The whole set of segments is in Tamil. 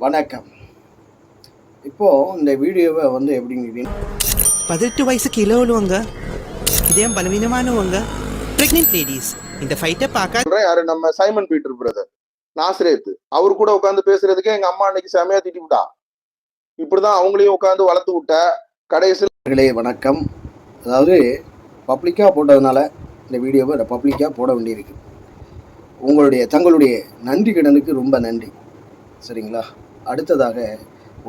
வணக்கம். இப்போது இந்த வீடியோவை வந்து எப்படின்னு கேட்டீங்கன்னா 18 வயசு கீழே உள்ளவங்க, இதயம் பலவீனமானவங்க, பிரெக்னென்ட் லேடிஸ் இந்த ஃபைட்டை பார்க்க யாரு நம்ம சைமன் பீட்டர் பிரதர் நாசரேத்து அவரு கூட உட்காந்து பேசுறதுக்கே எங்க அம்மா அன்னைக்கு செமையா திட்டி விட்டா. இப்படிதான் அவங்களையும் உட்காந்து வளர்த்து விட்ட கடைசியில். வணக்கம். அதாவது பப்ளிக்காக போட்டதுனால இந்த வீடியோவை பப்ளிக்காக போட வேண்டியிருக்கு. தங்களுடைய நன்றி கடனுக்கு ரொம்ப நன்றி. சரிங்களா? அடுத்ததாக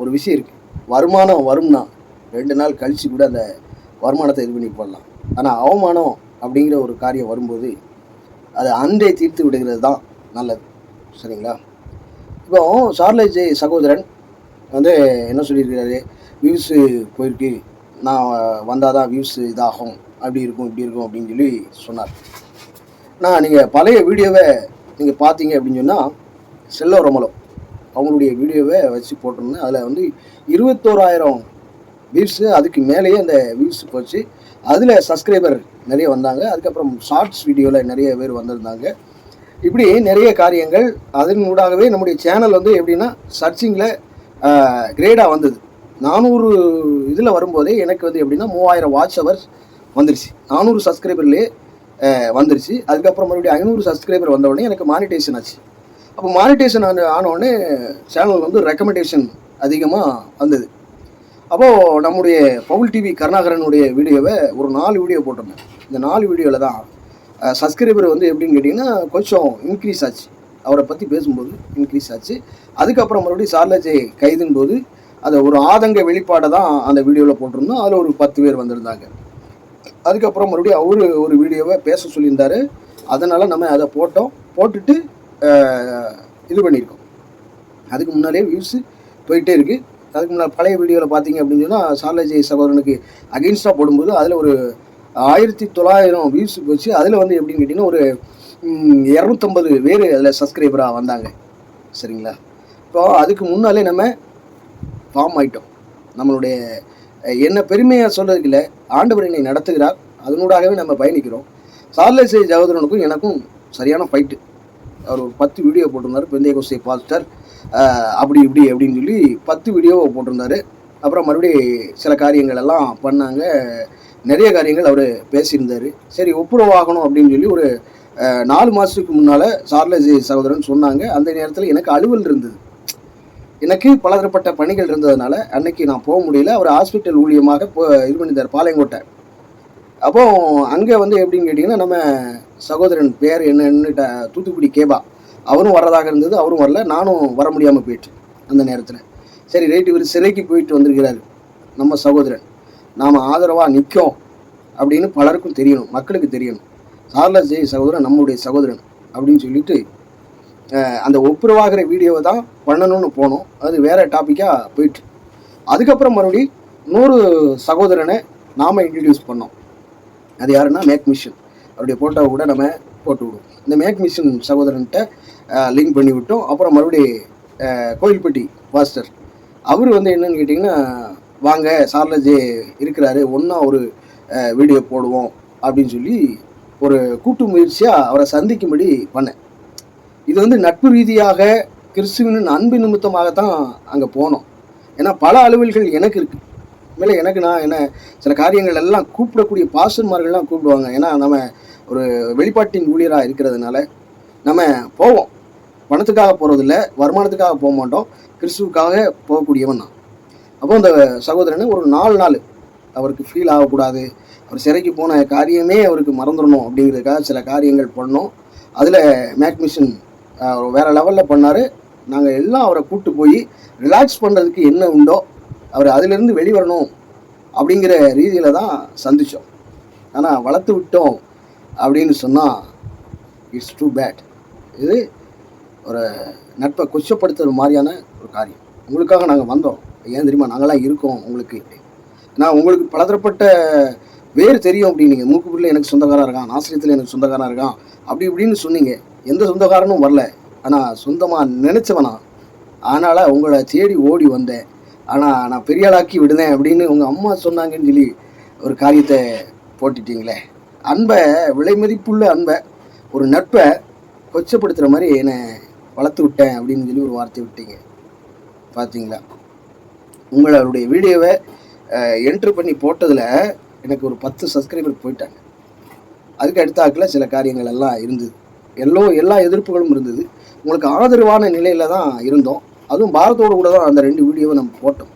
ஒரு விஷயம் இருக்குது. வருமானம் வரும்னா 2 நாள் கழித்து கூட அந்த வருமானத்தை இது பண்ணி போடலாம். ஆனால் அவமானம் அப்படிங்கிற ஒரு காரியம் வரும்போது அதை அன்றே தீர்த்து விடுகிறது தான் நல்லது. சரிங்களா? இப்போ சார்லஸ் ஜே சகோதரன் வந்து என்ன சொல்லியிருக்கிறாரு, வியூஸு போயிருக்கு, நான் வந்தால் தான் வியூஸ் இதாகும், அப்படி இருக்கும் இப்படி இருக்கும் அப்படின்னு சொல்லி சொன்னார். ஆனால் நீங்கள் பழைய வீடியோவை நீங்கள் பார்த்தீங்க அப்படின்னு சொன்னால் செல்லோ ரொமலோ அவங்களுடைய வீடியோவை வச்சு போட்டிருந்தேன். அதில் வந்து 21,000 வியூஸு, அதுக்கு மேலேயே அந்த வியூஸ் போச்சு. அதில் சப்ஸ்கிரைபர் நிறைய வந்தாங்க. அதுக்கப்புறம் ஷார்ட்ஸ் வீடியோவில் நிறைய பேர் வந்திருந்தாங்க. இப்படி நிறைய காரியங்கள் அதன் ஊடாகவே நம்முடைய சேனல் வந்து எப்படின்னா சர்ச்சிங்கில் கிரேடாக வந்தது. 400 இதில் வரும்போதே எனக்கு வந்து எப்படின்னா 3000 வாட்ச் ஹவர்ஸ் வந்துருச்சு. 400 சப்ஸ்கிரைபர்லேயே வந்துருச்சு. அதுக்கப்புறம் மறுபடியும் 500 சப்ஸ்கிரைபர் வந்தவுடனே எனக்கு மானிட்டேஷன் ஆச்சு. அப்போ மானிட்டேஷன் ஆனவுடனே சேனல் வந்து ரெக்கமெண்டேஷன் அதிகமாக வந்தது. அப்போது நம்முடைய பவுல் டிவி கருணாகரனுடைய வீடியோவை ஒரு 4 வீடியோ போட்டிருந்தேன். இந்த 4 வீடியோவில் தான் சப்ஸ்கிரைபர் வந்து எப்படின்னு கேட்டிங்கன்னா கொஞ்சம் இன்க்ரீஸ் ஆச்சு. அவரை பற்றி பேசும்போது இன்க்ரீஸ் ஆச்சு. அதுக்கப்புறம் மறுபடியும் சார்லஸ் ஜே கைதுன் போது அதை ஒரு ஆதங்க வெளிப்பாடை தான் அந்த வீடியோவில் போட்டிருந்தோம். அதில் ஒரு 10 பேர் வந்திருந்தாங்க. அதுக்கப்புறம் மறுபடியும் அவரு ஒரு வீடியோவை பேச சொல்லியிருந்தார். அதனால் நம்ம அதை போட்டுட்டு இது பண்ணியிருக்கோம். அதுக்கு முன்னாடியே வியூஸு போயிட்டே இருக்குது. அதுக்கு முன்னாடி பழைய வீடியோவில் பார்த்தீங்க அப்படின்னு சொன்னால் சார்லஸ் ஜே சகோதரனுக்கு அகெயின்ஸ்டாக போடும்போது அதில் ஒரு 1900 வியூஸ் போச்சு. அதில் வந்து எப்படின்னு கேட்டிங்கன்னா ஒரு 250 பேர் அதில் சப்ஸ்கிரைபராக வந்தாங்க. சரிங்களா? இப்போ அதுக்கு முன்னாலே நம்ம ஃபார்ம் ஆகிட்டோம். நம்மளுடைய என்ன பெருமையாக சொல்கிறதுக்கு இல்லை, ஆண்டவர் என்னை நடத்துகிறார், அதனூடாகவே நம்ம பயணிக்கிறோம். சார்லஸ் ஜே சகோதரனுக்கும் எனக்கும் சரியான ஃபைட்டு. அவர் ஒரு 10 வீடியோ போட்டிருந்தார். பெந்தேகோஸ்தே பாஸ்டர் அப்படி இப்படி அப்படின்னு சொல்லி 10 வீடியோவை போட்டிருந்தார். அப்புறம் மறுபடியும் சில காரியங்கள் எல்லாம் பண்ணாங்க. நிறைய காரியங்கள் அவர் பேசியிருந்தார். சரி ஒப்புரவாகணும் அப்படின்னு சொல்லி ஒரு 4 மாதத்துக்கு முன்னால் சார்லஸ் ஜே சகோதரன் சொன்னாங்க. அந்த நேரத்தில் எனக்கு அலுவல் இருந்தது. எனக்கு பலதரப்பட்ட பணிகள் இருந்ததுனால அன்னைக்கு நான் போக முடியல. அவர் ஹாஸ்பிட்டல் ஊழியமாக இது பண்ணியிருந்தார், பாளையங்கோட்டை. அப்போது அங்கே வந்து எப்படின்னு கேட்டிங்கன்னா நம்ம சகோதரன் பேர் என்னன்னு தூத்துக்குடி கேபா அவரும் வர்றதாக இருந்தது. அவரும் வரல, நானும் வர முடியாமல் போயிட்டு அந்த நேரத்தில். சரி ரைட்டு, இவர் சிறைக்கு போயிட்டு வந்திருக்கிறாரு நம்ம சகோதரன், நாம் ஆதரவாக நிற்கும் அப்படின்னு பலருக்கும் தெரியணும், மக்களுக்கு தெரியணும். சார்லஸ் ஜே சகோதரன் நம்முடைய சகோதரன் அப்படின்னு சொல்லிட்டு அந்த ஒப்புரவாகிற வீடியோவை தான் பண்ணணும்னு போனோம். அது வேறு டாப்பிக்காக போயிட்டு அதுக்கப்புறம் மறுபடியும் 100 சகோதரனை நாம் இன்ட்ரடியூஸ் பண்ணோம். அது யாருன்னா மேக் மிஷன். அவருடைய ஃபோட்டோவை கூட நம்ம போட்டு விடுவோம். இந்த மேக் மிஷன் சகோதரன்கிட்ட லிங்க் பண்ணி விட்டோம். அப்புறம் மறுபடியும் கோயில்பட்டி பாஸ்டர் அவர் வந்து என்னன்னு கேட்டிங்கன்னா, வாங்க சார்லஸ் ஜே இருக்கிறாரு, ஒன்றா ஒரு வீடியோ போடுவோம் அப்படின்னு சொல்லி ஒரு கூட்டு முயற்சியாக அவரை சந்திக்கும்படி பண்ணேன். இது வந்து நட்பு ரீதியாக கிறிஸ்துவின் அன்பு நிமித்தமாகத்தான் அங்கே போனோம். ஏன்னா பல அலுவல்கள் எனக்கு இருக்குது. மேலே எனக்கு நான் என்ன சில காரியங்கள் எல்லாம் கூப்பிடக்கூடிய பாஸ்டர்மார்கள்லாம் கூப்பிடுவாங்க. ஏன்னா நம்ம ஒரு வெளிப்பாட்டின் ஊழியராக இருக்கிறதுனால நம்ம போவோம். பணத்துக்காக போகிறதில்ல, வருமானத்துக்காக போக மாட்டோம், கிறிஸ்துவுக்காக போகக்கூடியவன் நான். அப்போ அந்த சகோதரனை ஒரு 4 நாள் அவருக்கு ஃபீல் ஆகக்கூடாது, அவர் சிறைக்கு போன காரியமே அவருக்கு மறந்துடணும் அப்படிங்கிறதுக்காக சில காரியங்கள் பண்ணோம். அதில் மேக் மிஷன் வேறு லெவலில் பண்ணார். நாங்கள் எல்லாம் அவரை கூப்பிட்டு போய் ரிலாக்ஸ் பண்ணுறதுக்கு என்ன உண்டோ அவர் அதிலிருந்து வெளிவரணும் அப்படிங்கிற ரீதியில் தான் சந்தித்தோம். ஆனால் வளர்த்து விட்டோம் அப்படின்னு சொன்னால் இட்ஸ் டூ பேட். இது ஒரு நட்பை கொச்சப்படுத்துகிற மாதிரியான ஒரு காரியம். உங்களுக்காக நாங்கள் வந்தோம், ஏன் தெரியுமா, நாங்களாம் இருக்கோம் உங்களுக்கு. நான் உங்களுக்கு பலதரப்பட்ட வேறு தெரியும் அப்படின்னீங்க. மூக்குப்புரில் எனக்கு சொந்தக்காரன் இருக்கான், நாசிரியத்தில் எனக்கு சொந்தக்காரன் இருக்கான், அப்படி இப்படின்னு சொன்னீங்க. எந்த சொந்தக்காரனும் வரல, ஆனால் சொந்தமாக நினச்சவனா. அதனால் உங்களை தேடி ஓடி வந்தேன். ஆனால் நான் பெரிய ஆளாக்கி விடுதேன் அப்படின்னு உங்கள் அம்மா சொன்னாங்கன்னு சொல்லி ஒரு காரியத்தை போட்டுட்டீங்களே. அன்பை, விலை மதிப்புள்ள அன்பை, ஒரு நட்பை கொச்சப்படுத்துகிற மாதிரி என்னை வளர்த்து விட்டேன் அப்படின்னு சொல்லி ஒரு வார்த்தை விட்டீங்க. பார்த்தீங்களா? உங்களுடைய வீடியோவை என்ட்ரு பண்ணி போட்டதில் எனக்கு ஒரு 10 சப்ஸ்கிரைபர் போயிட்டாங்க. அதுக்கு அடுத்தாக்கில் சில காரியங்கள் எல்லாம் இருந்தது. எல்லா எதிர்ப்புகளும் இருந்தது. உங்களுக்கு ஆதரவான நிலையில் தான் இருந்தோம். அதுவும் பாரத்தோடு கூட தான் அந்த 2 வீடியோவை நம்ம போட்டோம்.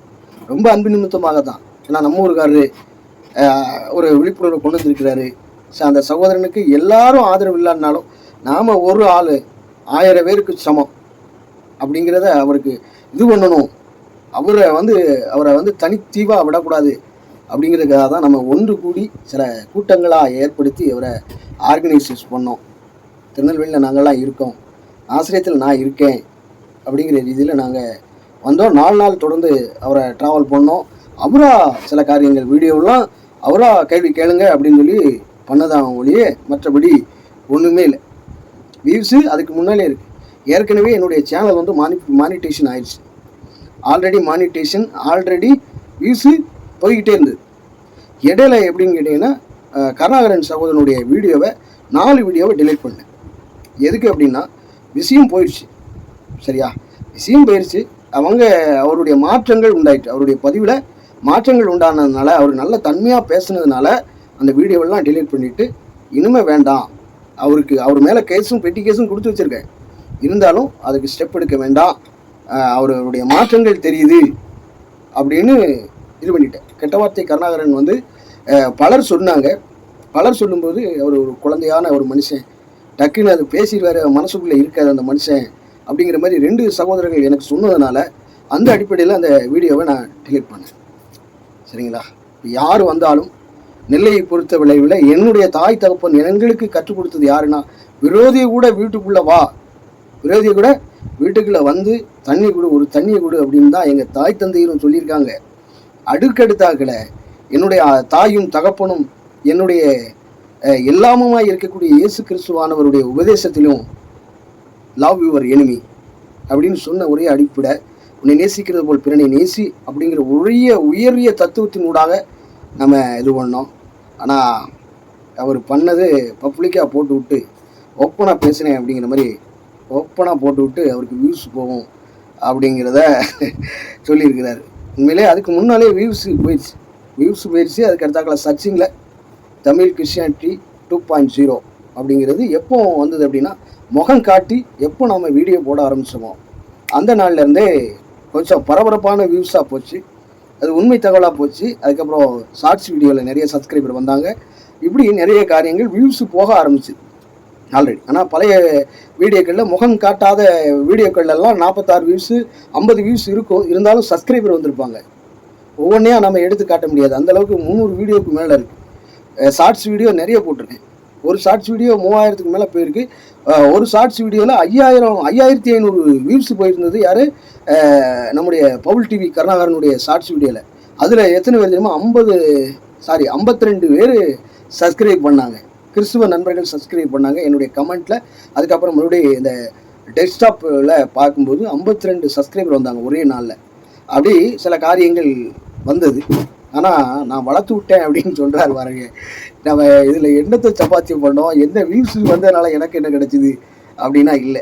ரொம்ப அன்பு நிமித்தமாக தான். ஏன்னா நம்ம ஊருக்காரரு ஒரு விழிப்புணர்வு கொண்டு வந்திருக்கிறாரு. அந்த சகோதரனுக்கு எல்லாரும் ஆதரவு இல்லைன்னாலும் நாம் ஒரு ஆள் 1000 பேருக்கு சமம் அப்படிங்கிறத அவருக்கு இது பண்ணணும். அவரை வந்து தனித்தீவாக விடக்கூடாது அப்படிங்கிறதுக்காக தான் நம்ம ஒன்று கூடி சில கூட்டங்களாக ஏற்படுத்தி அவரை ஆர்கனைசேஸ் பண்ணோம். திருநெல்வேலியில் நாங்கள்லாம் இருக்கோம், ஆசிரியத்தில் நான் இருக்கேன் அப்படிங்கிற ரீதியில் நாங்கள் வந்தோம். 4 நாள் தொடர்ந்து அவரை ட்ராவல் பண்ணோம். அவராக சில காரியங்கள் வீடியோலாம் அவராக கேள்வி கேளுங்க அப்படின்னு சொல்லி பண்ணதான் ஒழிய மற்றபடி ஒன்றுமே இல்லை. வியூஸு அதுக்கு முன்னாலே இருக்குது. ஏற்கனவே என்னுடைய சேனல் வந்து மானிட்டேஷன் ஆயிடுச்சு. ஆல்ரெடி வியூஸு போய்கிட்டே இருந்தது. இடையில எப்படின்னு கேட்டிங்கன்னா கருணாகரன் சகோதரனுடைய வீடியோவை 4 வீடியோவை டிலீட் பண்ணேன். எதுக்கு அப்படின்னா விஷயம் போயிடுச்சு. சரியா? விஷயம் போயிடுச்சு. அவருடைய மாற்றங்கள் உண்டாயிட்டு, அவருடைய பதிவில் மாற்றங்கள் உண்டானதுனால, அவர் நல்ல தன்மையாக பேசுனதுனால அந்த வீடியோவெல்லாம் டிலீட் பண்ணிவிட்டு இனிமேல் வேண்டாம், அவர் மேலே பெட்டி கேஸும் கொடுத்து வச்சுருக்கேன், இருந்தாலும் அதுக்கு ஸ்டெப் எடுக்க வேண்டாம், அவருடைய மாற்றங்கள் தெரியுது அப்படின்னு இது பண்ணிட்டேன். கெட்ட வார்த்தை கருணாகரன் வந்து பலர் சொன்னாங்க. பலர் சொல்லும்போது அவர் ஒரு குழந்தையான ஒரு மனுஷன், டக்குன்னு அது பேசிடுவார், மனசுக்குள்ளே இருக்காது அந்த மனுஷன் அப்படிங்கிற மாதிரி 2 சகோதரர்கள் எனக்கு சொன்னதுனால அந்த அடிப்படையில் அந்த வீடியோவை நான் டிலீட் பண்ணேன். சரிங்களா? யார் வந்தாலும் நெல்லையை பொறுத்த விளைவில் என்னுடைய தாய் தகப்பன் எங்களுக்கு கற்றுக் கொடுத்தது யாருன்னா, விரோதியை கூட வீட்டுக்குள்ளே வந்து ஒரு தண்ணியை கொடு அப்படின்னு தான் எங்கள் தாய் தந்தையரும் சொல்லியிருக்காங்க. அடுக்கடுத்தாக்கல என்னுடைய தாயும் தகப்பனும் என்னுடைய எல்லாமுமாய் இருக்கக்கூடிய இயேசு கிறிஸ்துவானவருடைய உபதேசத்திலும் லவ் யுவர் எனிமி அப்படின்னு சொன்ன ஒரே அடிப்படை, உன்னை நேசிக்கிறது போல் பிறனை நேசி அப்படிங்கிற உயரிய தத்துவத்தினூடாக நம்ம இது பண்ணோம். ஆனால் அவர் பண்ணது பப்ளிக்காக போட்டு விட்டு ஓப்பனாக பேசினேன் அப்படிங்கிற மாதிரி ஓப்பனாக போட்டு விட்டு அவருக்கு வியூஸ் போகும் அப்படிங்கிறத சொல்லியிருக்கிறாரு. உண்மையிலே அதுக்கு முன்னாலே வியூஸ் போயிடுச்சு. அதுக்கு அடுத்தாக்கில் சர்ச்சிங்கில் தமிழ் கிறிஸ்டியானிட்டி 2.0 அப்படிங்கிறது எப்போ வந்தது அப்படின்னா, முகம் காட்டி எப்போ நம்ம வீடியோ போட ஆரம்பித்தோமோ அந்த நாள்லேருந்தே கொஞ்சம் பரபரப்பான வியூஸாக போச்சு. அது உண்மை தகவலாக போச்சு. அதுக்கப்புறம் ஷார்ட்ஸ் வீடியோவில் நிறைய சப்ஸ்கிரைபர் வந்தாங்க. இப்படி நிறைய காரியங்கள் வியூஸு போக ஆரம்பிச்சு ஆல்ரெடி. ஆனால் பழைய வீடியோக்களில் முகம் காட்டாத வீடியோக்கள்லாம் 46 வியூஸு 50 வியூஸ் இருக்கும். இருந்தாலும் சப்ஸ்கிரைபர் வந்திருப்பாங்க. ஒவ்வொன்றையாக நம்ம எடுத்து காட்ட முடியாது. அந்தளவுக்கு 300 வீடியோவுக்கு மேலே இருக்குது. ஷார்ட்ஸ் வீடியோ நிறைய போட்டிருக்கேன். ஒரு ஷார்ட்ஸ் வீடியோ 3000க்கு மேலே போயிருக்கு. ஒரு ஷார்ட்ஸ் வீடியோவில் 5500 வியூஸ் போயிருந்தது. யார்? நம்முடைய பவுல் டிவி கருணாகரனுடைய ஷார்ட்ஸ் வீடியோவில். அதில் எத்தனை பேர் தெரியுமா? 52 பேர் சப்ஸ்கிரைப் பண்ணாங்க. கிறிஸ்துவ நண்பர்கள் சப்ஸ்கிரைப் பண்ணாங்க என்னுடைய கமெண்ட்டில். அதுக்கப்புறம் மறுபடியும் இந்த டெஸ்க்டாப்பில் பார்க்கும்போது 52 சப்ஸ்கிரைபர் வந்தாங்க ஒரே நாளில். அப்படி சில காரியங்கள் வந்தது. ஆனால் நான் வளர்த்து விட்டேன் அப்படின்னு சொல்கிறாரு பாருங்க. நம்ம இதில் என்னத்தை சப்பாத்தியம் பண்ணோம், என்ன வியூஸ் வந்ததுனால எனக்கு என்ன கிடைச்சிது அப்படின்னா இல்லை,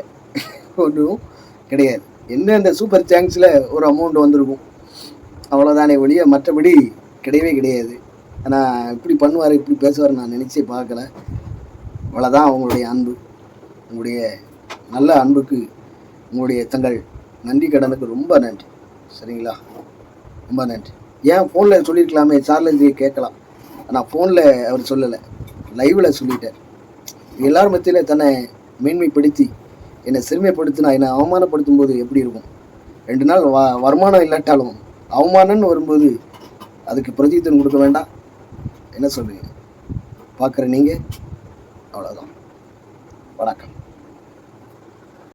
ஒன்றும் கிடையாது. என்ன இந்த சூப்பர் தேங்க்ஸில் ஒரு அமௌண்ட் வந்திருக்கும், அவ்வளோதானே ஒழிய மற்றபடி கிடையவே கிடையாது. ஆனால் இப்படி பண்ணுவார், இப்படி பேசுவார் நான் நினச்சே பார்க்கல. அவ்வளோதான். உங்களுடைய அன்பு, உங்களுடைய நல்ல அன்புக்கு உங்களுடைய தங்கள் நன்றி கடனுக்கு ரொம்ப நன்றி. சரிங்களா? ரொம்ப நன்றி. ஏன் ஃபோனில் சொல்லியிருக்கலாமே, சார்லஜியை கேட்கலாம். ஆனால் ஃபோனில் அவர் சொல்லலை, லைவில் சொல்லிட்டார். எல்லாரும் மத்தியில் தன்னை மேன்மைப்படுத்தி என்னை சிறுமைப்படுத்தினா, என்னை அவமானப்படுத்தும் போது எப்படி இருக்கும்? 2 நாள் வருமானம் இல்லாட்டாலும் அவமானம்னு வரும்போது அதுக்கு பிரதித்தன் கொடுக்க வேண்டாம்? என்ன சொல்றீங்க? பார்க்குற நீங்கள்? அவ்வளோதான். வணக்கம்.